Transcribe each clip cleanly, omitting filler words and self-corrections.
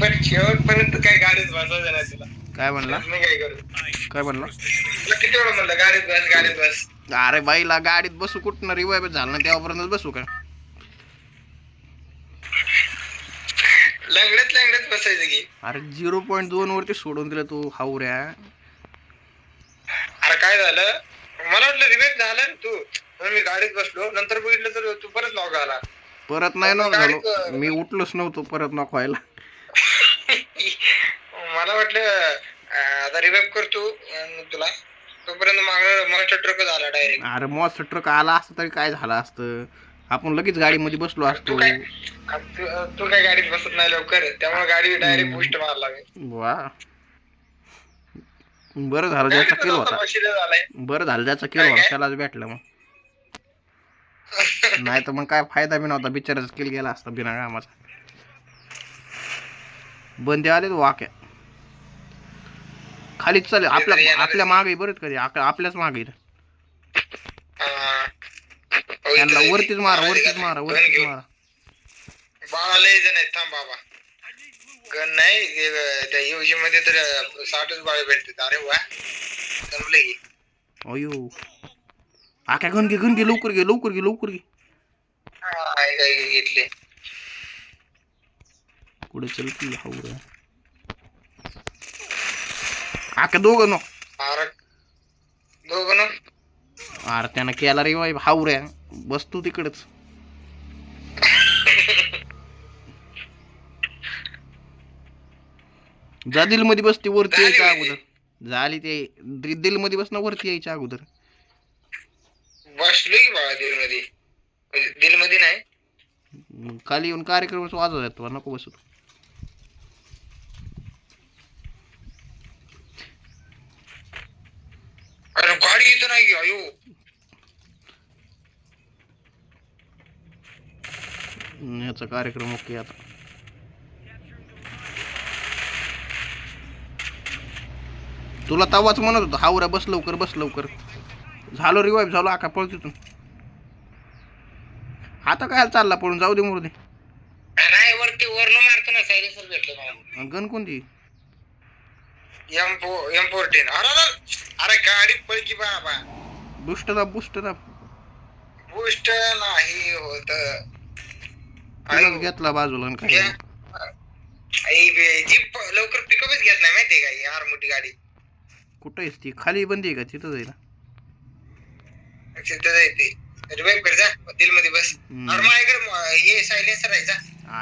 पण शेवटपर्यंत काय गाडीत बसवायचं नाही तुला. काय म्हणला? मी काय करू? काय म्हणला? तुला किती वेळा म्हणलं गाडीत बस. अरे बाईला गाडीत बसू कुठं रिवाय झालं ना तेव्हापर्यंत बसू का? लंगडत बसायचं की. अरे 0.2 वरती सोडून दिलं तू हावऱ्या. अरे काय झालं, मला वाटलं रिवेट झाला ना तू, म्हणून मी गाडीत बसलो. नंतर बघितलं तर तू परत नॉक आला. परत नाही नॉक झालो, मी उठलोच नव्हतो परत नॉक व्हायला. मला वाटलं आता रिवेट करतो तुला, तोपर्यंत मागचा ट्रक आला डायरेक्ट. अरे मॉन्स्टर ट्रक आला असतं तरी काय झालं असतं, आपण लगेच गाडीमध्ये बसलो असतो. तू काय गाडीत बसत नाही लवकर, त्यामुळे गाडी डायरेक्ट बूस्ट मारला. वा, बरं झालं ज्याचा किल होता. बरं झालं ज्याचा किल होता त्यालाच भेटलं. मग नाही तर मग काय फायदा बी नव्हता, बिचाराचा किल गेला असता बिना कामाचा. बंदे आले वाक्या खालीच चालेल. आपल्या मागे बरं कधी आपल्याच मागे त्यांना वरतीच मारा. बाळा लय जण आहेत, थांब बाबा. गन नाही त्या योजी मध्ये तर 60च बाळे भेटतात. अरे वा, जमले की. अयो आख्या गण घे लवकर घे. काय घेतले पुढे चल की हावऱ्या. आख्या दोघं ना. अरे त्यानं केला रे बाई हावऱ्या, बस तू तिकडच. जा दिल मध्ये बसते वरती यायच्या अगोदर. झाली ते दिल मध्ये बसणं वरती यायच्या अगोदर. बसलो की बाळा दिल मध्ये नाही. खाली येऊन कार्यक्रमच वाजवत येतो, नको बसू. अरे गाडी इथं नाही. अयो याचा कार्यक्रम ओके. आता तुला तवाच म्हणत होता हावऱ्या बस लवकर. झालो रिवाईव्ह झालो. आका पळ तिथून. आता काय चालला पळून, जाऊ दे मुर्दे. नाही वरनं मारतो ना, सायलेन्सर भेटलं मला. गन कोणती? M14. अरे गाडी पळकी बाबा. बूस्ट दाब. बूस्ट नाही होत. घेतला बाजूला काय जीप लवकर पिकअपच घेत नाही माहितीये का, यार मोठी गाडी. कुठं आहेस ती? खाली बंदी आहे का? तिथं जाईल. तिथं जायते रिवाइव कर, जा दिल मध्ये बस. अरे माझ्याकडे हे सायलेन्सर आहे. जा.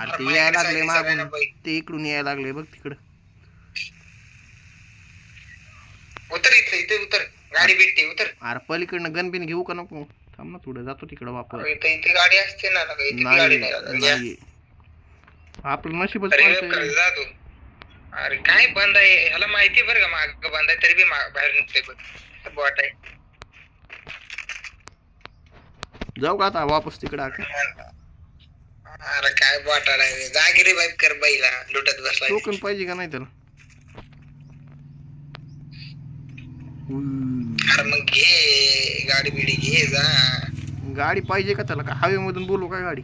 अरे ते यायला लागले मागून, ते इकडून यायला लागले बघ तिकडं. उतर इथे उतर, गाडी भेटते उतर. अरे पलीकडनं गन बिन घेऊ का नको? थांब ना थोडं, जातो तिकडं वापर. इथे गाडी असते ना. नाही आपलं नशीबच. जा तू. अरे काय बंद आहे, ह्याला माहिती बरं का माग बंद आहे, तरी बी बाहेर निघते बघ. बॉट आहे. जाऊ का आता वापस तिकडं? अरे काय बॉट आहे, जागी रिवाइव कर बाईला, लुटत बसला. टोकन पाहिजे का नाही त्याला? अरे मग घे गाडी बिडी घे, जा. गाडी पाहिजे का त्याला? का हवे मधून बोलू का गाडी?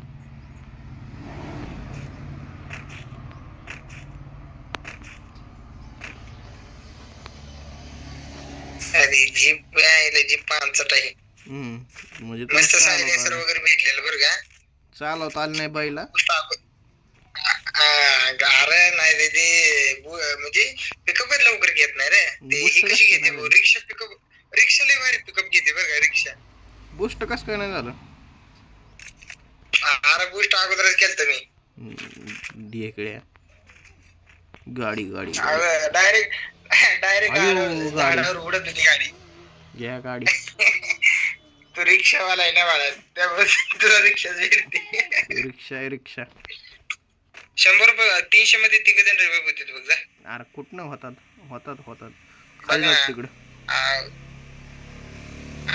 अरे जीप आहे, जीप 5 आहे. म्हणजे मस्त सायलेन्सर वगैरे भेटलेलं बरं का. चालवता आलं नाही बाईला. अरे नाही रे, ते म्हणजे पिकअपच लवकर घेत नाही रे. ते ही कशी घेते रिक्षा पिकअप, रिक्षा लय भारी पिकअप घेते बरं का रिक्षा. बूस्ट कसं काय नाही झालं? अरे बूस्ट अगोदरच केलं मी. ढेकळ्या गाडी डायरेक्ट झाडावर उडत होती गाडी. घ्या गाडी. तू रिक्षावाला आहे ना बाळा, त्यामुळे तुला रिक्षा भेटते. रिक्षा 100 रुपये 300 मध्ये 3 जण रिवाइव होते बघ. जा. अरे कुठनं होतात खाली जात तिकडं.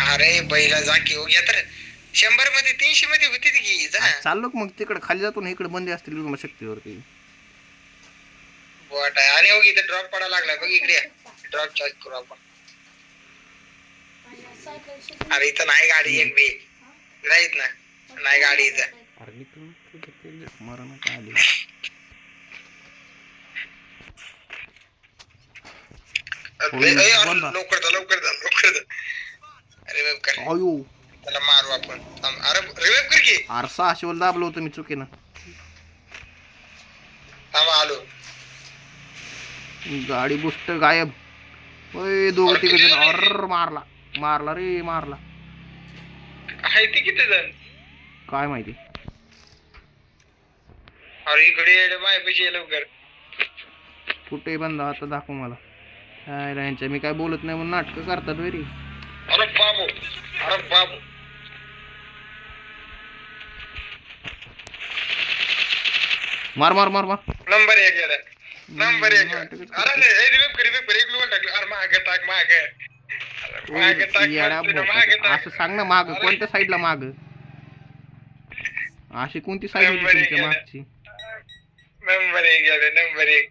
अरे बैला जा की, हो घ्या तर 100 मध्ये 300 मध्ये होती की. जा चाललो मग तिकडे खाली जातो ना, इकडे बंदी असतील शक्तीवरती. बॉट आहे. आणि हो इथे ड्रॉप पडायला लागलाय बघ, इकडे ड्रॉप चार्ज करू आपण. अरे इथं नाही गाडी एक बी नाहीत ना, नाही गाडी इथं. लवकर जा लवकर जा लवकर जा. रिवाइव कर अयो त्याला मारू आपण. अरे रिवाइव कर की. अरे 600 वर दाबलो होतं मी चुकीनं. थांबा आलो. गाडी बुस्ट गायब. ओय दोघं तिघ जण अर मारला रे मारला. आहे ते किती जण काय माहिती. अरे इकडे माझ्यापाशी लवकर. कुठे बंद आता दाखव मला. काय यांच्या मी काय बोलत नाही म्हणून नाटकं करतात वेरी. अरे बाबू अरे बाबू. मार मार मार मार. नंबर 1 गेला. नंबर 1. अरे रिवाइव कर एक लोक टाकलं. अरे मागे टाक मागे. मागे टाक असं सांग ना माग कोणत्या साईडला माग. अशी कोणती साईड होती तुमच्या मागची. नंबर 1 गेला नंबर 1.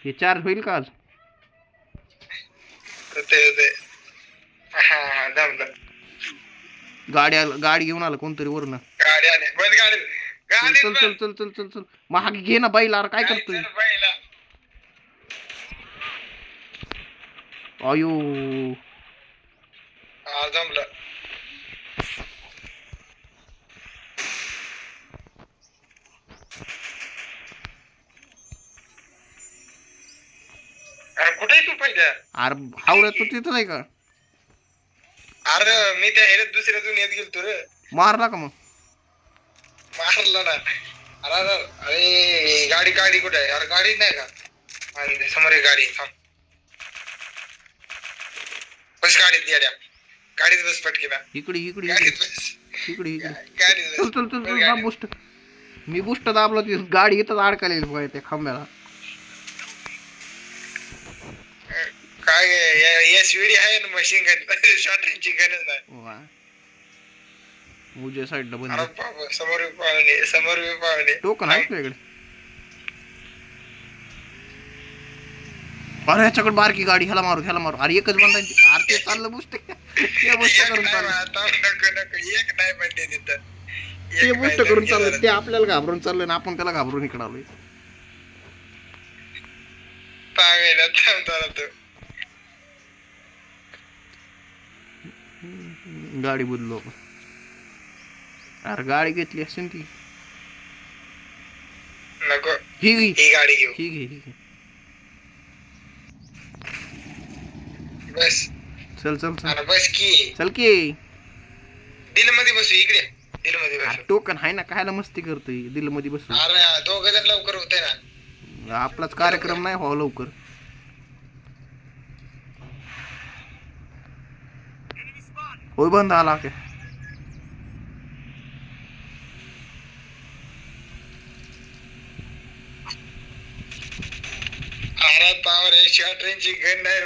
हे चार्ज होईल का आज. हा जमलं. गाडी घेऊन आलं कोणतरी वरनं. गाडी आली बस गाडी. चल चल चल चल चल चल महाग घे ना बैल. अरे काय करतोय. अयो जमलं. अरे कुठे तू पाहिजे. अरे हावऱ्यात तू तिथं आहे का. अरे मी त्या ह्याच्यात दुसऱ्या दुनियेत गेलतो रे. मारला का मग. मारला ना. अरे अरे गाडी कुठे आहे. अरे गाडी नाही का. आणि समोर एक गाडी. थांब बस गाडीत येड्या. गाडीत बस पटकीना. इकडे इकडे गाडीत बस. इकडे इकडे गाडीत चल बस. चल चल चल दाब बुस्ट. मी बुस्ट दाबलो ती गाडी इथंच अडकलेली बघा त्या खांब्याला. काय एस व्हीडी आहे ना मशीन गन. शॉर्ट रेंजची गनच नाही. वा उजव्या साईडला अरे बंद. बाबा समोर बी पाहुणे. टोकन आहे तुझ्याकडे. अरे ह्याच्याकडे बारकी गाडी. ह्याला मारू. अरे एकच बंद आहे. अरे ते चाललं बुस्ट. ते बुस्ट करून चाललं. एक नाही म्हणते तिथं. ते बुस्ट करून चाललं. ते आपल्याला घाबरून चाललं ना आपण त्याला घाबरून इकडे आलोय. पावेला थांबतो तो. गाडी बदलू. अरे गाडी घेतली असेल ती. नको ही गाडी घेऊ. घे. बस चल चल चल अरे बस की. चल की. दिल मध्ये बसू. इकडे दिल मध्ये बसू. टोकन आहे ना कायला मस्ती करतोय. दिल मध्ये बसू. अरे दोघं जण लवकर होते ना. आपलाच कार्यक्रम नाही व्हावा लवकर. होय बंद आला का. अरे पावर शॉर्ट रेंजची गन नाही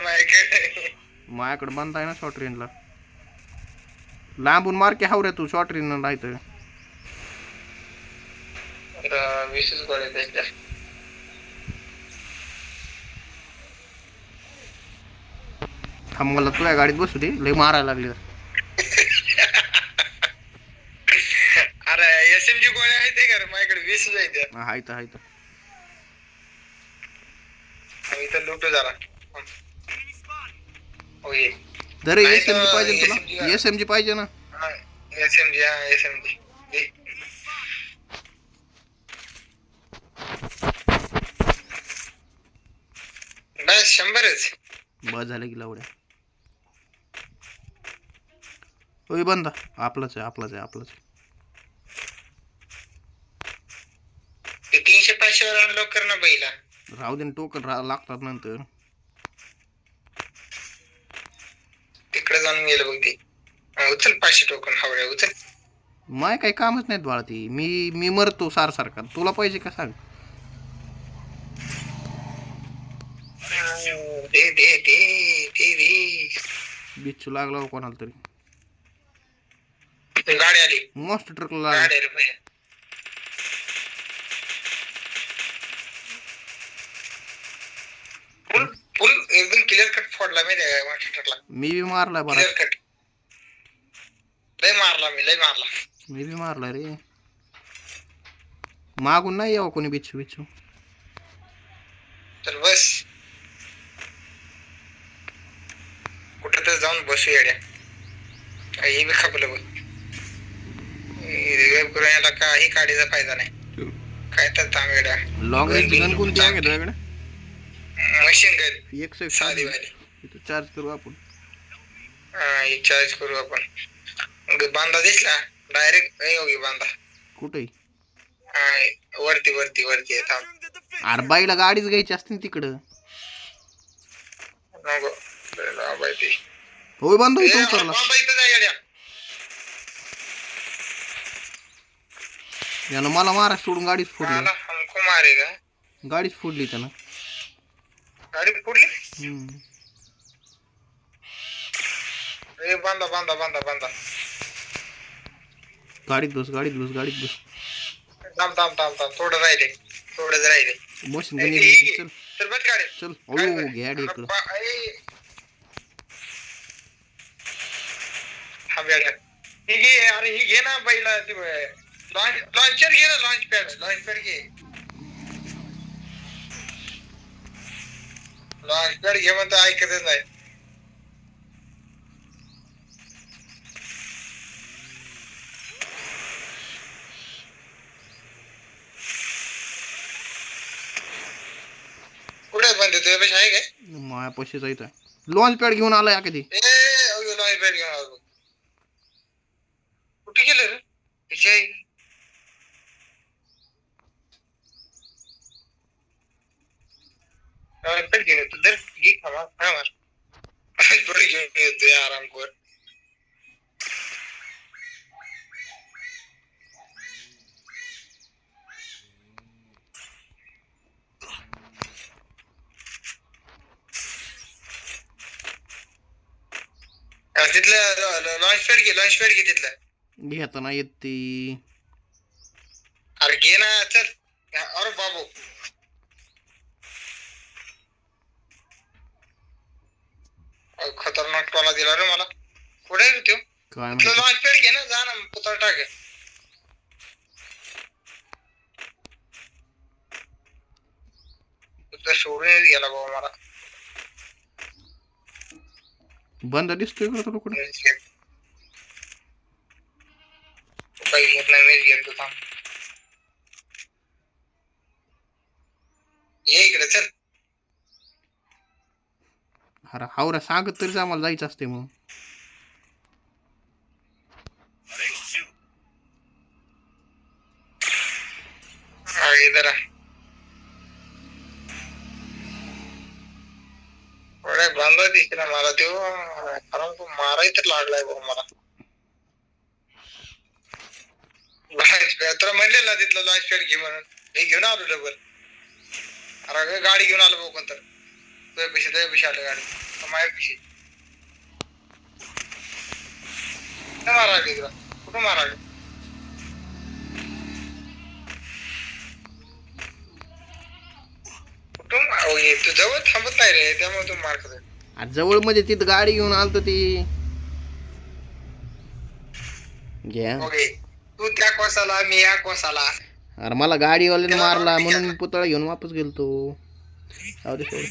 माझ्याकडे बंद आहे ना शॉर्ट रेंजला. लांबून मार की हावऱ्या तू शॉर्ट रेंज राहतं. 20 गोळ्या त्याच्या. थांब मला तुझ्या गाडीत बसू दे. लय मारायला लागले. अरे एसएमजी गोळ्या आहेत ते का माझ्याकडे 20 जायचे. हायत इथं लुटू जरा. ओके जरे एसएमजी पाहिजे तुला. एसएमजी पाहिजे ना. एसएमजी बस 100च. बस झालं की लावड्या. होय बंद. आपलाच आहे. ते 300-500 वर अनलॉक कर ना बैला. राहू दे टोकन लागतात नंतर. तिकडे जाऊन गेलं बघ ते. उचल 500 टोकन हावड्या उचल. माय काही कामच नाहीत बाळा ती. मी मरतो सारखा. तुला पाहिजे का सांग. दे बिच्छू लागला कोणाला तरी. गाडी आली. मस्त ट्रकला गाडी आली भैया. फुल एकदम क्लिअर कट फोडला माहिती आहे मास्टर ट्रकला. मी बी मारला बरं. क्लिअर कट लय मारला. मी बी मारला रे. मागून नाही यावं कोणी बिच्छू. चल बस. तिथं जाऊन बसू येड्या. हे बी खपलं बघ. रिवाइव करून याला काही काढीचा फायदा नाही. काय तर थांब येड्या. लॉंग रेंज गन कोणती आहे का तुझ्याकडे? मशीन गन 160 साधी वाली. इथं चार्ज करू आपण. हा चार्ज करू आपण. बांधा दिसला डायरेक्ट योगी बांधा. कुठे? वरती वरती वरती थांब. अरे बाईला गाडीच घ्यायची असते ना तिकडं. नको होय बांधव इथं उतरला. बांधा इथं जा येड्या. यानं मला मारा सोडून गाडीच फोडली. मला हमको मारेगा. गाडीच फोडली त्यानं. गाडी फोडली. ए बांधा बांधा बांधा बांधा. गाडीत बस गाडीत बस गाडीत बस. थांब थांब थांब थांब थोडं राहिले थोडंच राहिले. मशीन ए, गन ए, चल चल बस गाडी. चल. ओ गाडी इकडं. हा बेड्या ही घे. अरे ही घे ना पहिला लॉन्चर घे ना. लॉन्च पॅड घे. लॉन्च पॅड घे म्हणतो ऐकतच नाही. कुठे बंद तुझ्यापेक्षा आहे काय? मायापाशी जायचं. लॉन्च पॅड घेऊन आलाय कधी? लॉन्च पॅड घेऊन आलो. कुठे गेलं रे? लॉन्च पॅड घेऊन येतो तर घे खावा मार. थोडी घेऊन येतो आराम कर. तिथलं लॉन्च पॅड घे तिथलं. घेता नाही येत ती. अरे घे ना चल. अरे बाबू खतरनाक टोला दिला रे मला. कुठे आहे तो? काय लॉन्च पॅड घे ना. जा ना पुतळा टाक. तुझं सोडून गेला बाबा मला. बंद दिसतोय का तुला कुठे? काही घेत नाही मीच घेतो थांब. ये इकडे चल. अरे हावरा सांगत तरीच आम्हाला जायचं असते मग. जरा बांधा दिसते ना मला तो. कारण तो माराय तर लागलाय बघ मला. तुला म्हणले ना तिथलं लॉन्च पॅड घे म्हणून. हे घेऊन आलो डबल. अरे गाडी घेऊन आलो बघ कोणतर. तुझ्या पैसे आलं गाडी माझ्या पैसे. कुठं मारायला तुला? कुठं मारायला? तू जवळ थांबत नाही रे त्यामुळे तू मार खातो. जवळ मध्ये तिथं गाडी घेऊन आलतो ती. घ्या. तू त्या कोसाला मी या कोसाला. अरे मला गाडीवाल्याने मारला म्हणून मी पुतळा घेऊन वापस गेलतो. जाऊ दे सोड.